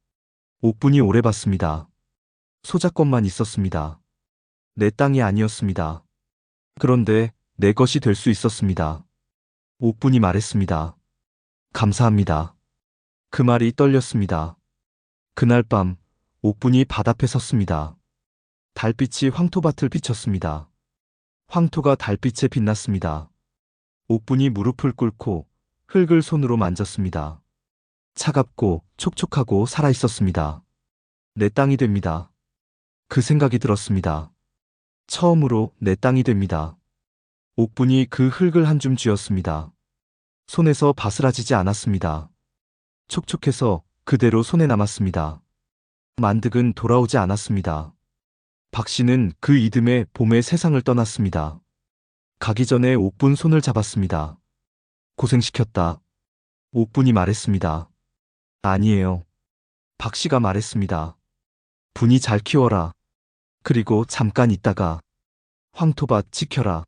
A: 옥분이 오래 봤습니다. 소작권만 있었습니다. 내 땅이 아니었습니다. 그런데 내 것이 될 수 있었습니다. 옥분이 말했습니다. 감사합니다. 그 말이 떨렸습니다. 그날 밤 옥분이 밭 앞에 섰습니다. 달빛이 황토밭을 비쳤습니다. 황토가 달빛에 빛났습니다. 옥분이 무릎을 꿇고 흙을 손으로 만졌습니다. 차갑고 촉촉하고 살아있었습니다. 내 땅이 됩니다. 그 생각이 들었습니다. 처음으로 내 땅이 됩니다. 옥분이 그 흙을 한 줌 쥐었습니다. 손에서 바스라지지 않았습니다. 촉촉해서 그대로 손에 남았습니다. 만득은 돌아오지 않았습니다. 박 씨는 그 이듬해 봄에 세상을 떠났습니다. 가기 전에 옥분 손을 잡았습니다. 고생시켰다. 옥분이 말했습니다. 아니에요. 박 씨가 말했습니다. 분이 잘 키워라. 그리고 잠깐 있다가 황토밭 지켜라.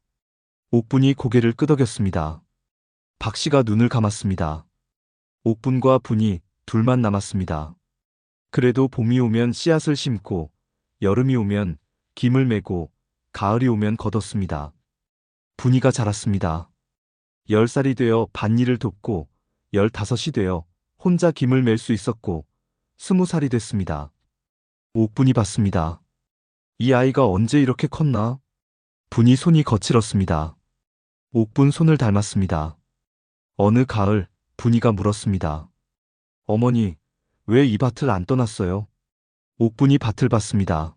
A: 옥분이 고개를 끄덕였습니다. 박 씨가 눈을 감았습니다. 옥분과 분이 둘만 남았습니다. 그래도 봄이 오면 씨앗을 심고 여름이 오면 김을 메고 가을이 오면 거뒀습니다. 분이가 자랐습니다. 10살이 되어 밭일을 돕고 15이 되어 혼자 김을 맬 수 있었고 20살이 됐습니다. 옥분이 봤습니다. 이 아이가 언제 이렇게 컸나? 분이 손이 거칠었습니다. 옥분 손을 닮았습니다. 어느 가을 분이가 물었습니다. 어머니, 왜 이 밭을 안 떠났어요? 옥분이 밭을 봤습니다.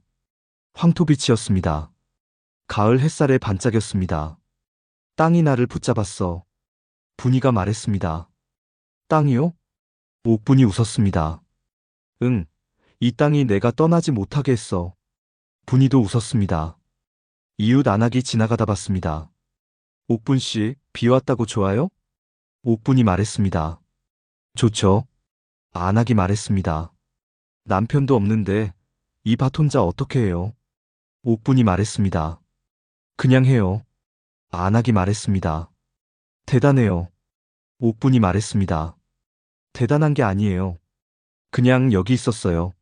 A: 황토빛이었습니다. 가을 햇살에 반짝였습니다. 땅이 나를 붙잡았어. 분이가 말했습니다. 땅이요? 옥분이 웃었습니다. 응, 이 땅이 내가 떠나지 못하게 했어. 분이도 웃었습니다. 이웃 안악이 지나가다 봤습니다. 옥분 씨, 비 왔다고 좋아요? 옥분이 말했습니다. 좋죠. 안악이 말했습니다. 남편도 없는데 이 밭 혼자 어떻게 해요? 옥분이 말했습니다. 그냥 해요. 안악이 말했습니다. 대단해요. 옥분이 말했습니다. 대단한 게 아니에요. 그냥 여기 있었어요.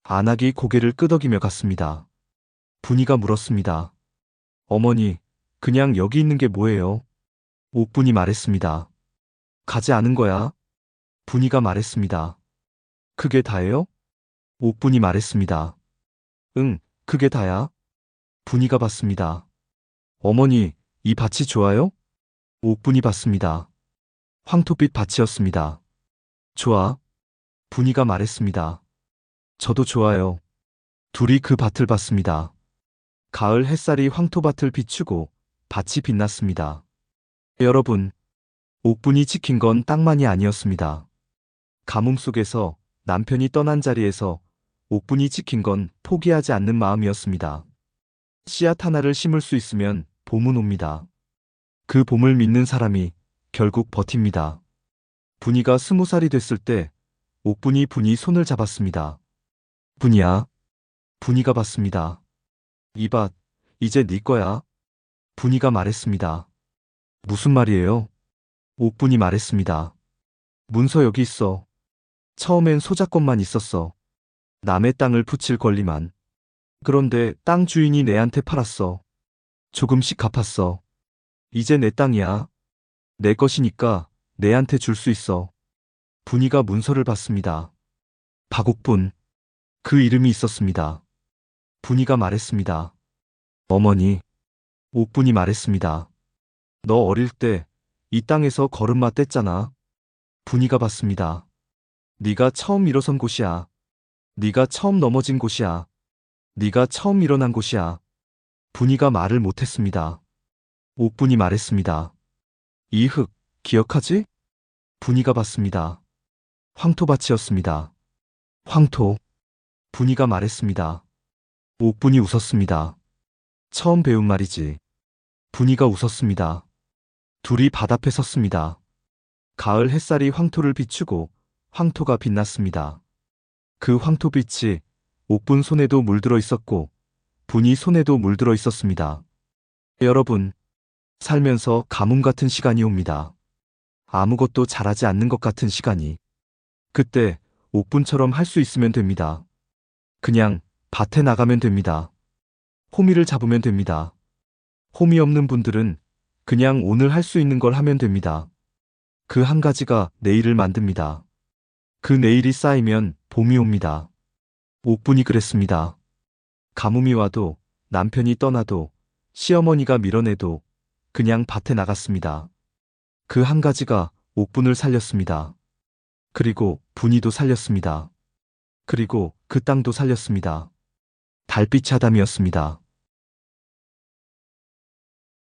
A: 안악이 고개를 끄덕이며 갔습니다. 분이가 물었습니다. 어머니, 그냥 여기 있는 게 뭐예요? 옥분이 말했습니다. 가지 않은 거야. 분이가 말했습니다. 그게 다예요? 옥분이 말했습니다. 응, 그게 다야. 분이가 봤습니다. 어머니, 이 밭이 좋아요? 옥분이 봤습니다. 황토빛 밭이었습니다. 좋아. 분이가 말했습니다. 저도 좋아요. 둘이 그 밭을 봤습니다. 가을 햇살이 황토밭을 비추고 밭이 빛났습니다. 여러분, 옥분이 지킨 건 땅만이 아니었습니다. 가뭄 속에서 남편이 떠난 자리에서 옥분이 지킨 건 포기하지 않는 마음이었습니다. 씨앗 하나를 심을 수 있으면 봄은 옵니다. 그 봄을 믿는 사람이 결국 버팁니다. 분이가 20살이 됐을 때 옥분이 분이 손을 잡았습니다. 분이야. 분이가 봤습니다. 이 밭, 이제 네 거야. 분이가 말했습니다. 무슨 말이에요? 옥분이 말했습니다. 문서 여기 있어. 처음엔 소작권만 있었어. 남의 땅을 붙일 권리만. 그런데 땅 주인이 내한테 팔았어. 조금씩 갚았어. 이제 내 땅이야. 내 것이니까 내한테 줄 수 있어. 분이가 문서를 봤습니다. 박옥분. 그 이름이 있었습니다. 분이가 말했습니다. 어머니. 옥분이 말했습니다. 너 어릴 때 이 땅에서 걸음마 뗐잖아. 분이가 봤습니다. 네가 처음 일어선 곳이야. 네가 처음 넘어진 곳이야. 네가 처음 일어난 곳이야. 분이가 말을 못했습니다. 옥분이 말했습니다. 이 흙, 기억하지? 분이가 봤습니다. 황토밭이었습니다. 황토. 분이가 말했습니다. 옥분이 웃었습니다. 처음 배운 말이지. 분이가 웃었습니다. 둘이 밭 앞에 섰습니다. 가을 햇살이 황토를 비추고 황토가 빛났습니다. 그 황토빛이 옥분 손에도 물들어 있었고 분이 손에도 물들어 있었습니다. 여러분, 살면서 가뭄 같은 시간이 옵니다. 아무것도 잘하지 않는 것 같은 시간이. 그때 옥분처럼 할 수 있으면 됩니다. 그냥 밭에 나가면 됩니다. 호미를 잡으면 됩니다. 홈이 없는 분들은 그냥 오늘 할 수 있는 걸 하면 됩니다. 그 한 가지가 내일을 만듭니다. 그 내일이 쌓이면 봄이 옵니다. 옥분이 그랬습니다. 가뭄이 와도 남편이 떠나도 시어머니가 밀어내도 그냥 밭에 나갔습니다. 그 한 가지가 옥분을 살렸습니다. 그리고 분이도 살렸습니다. 그리고 그 땅도 살렸습니다. 달빛 하담이었습니다.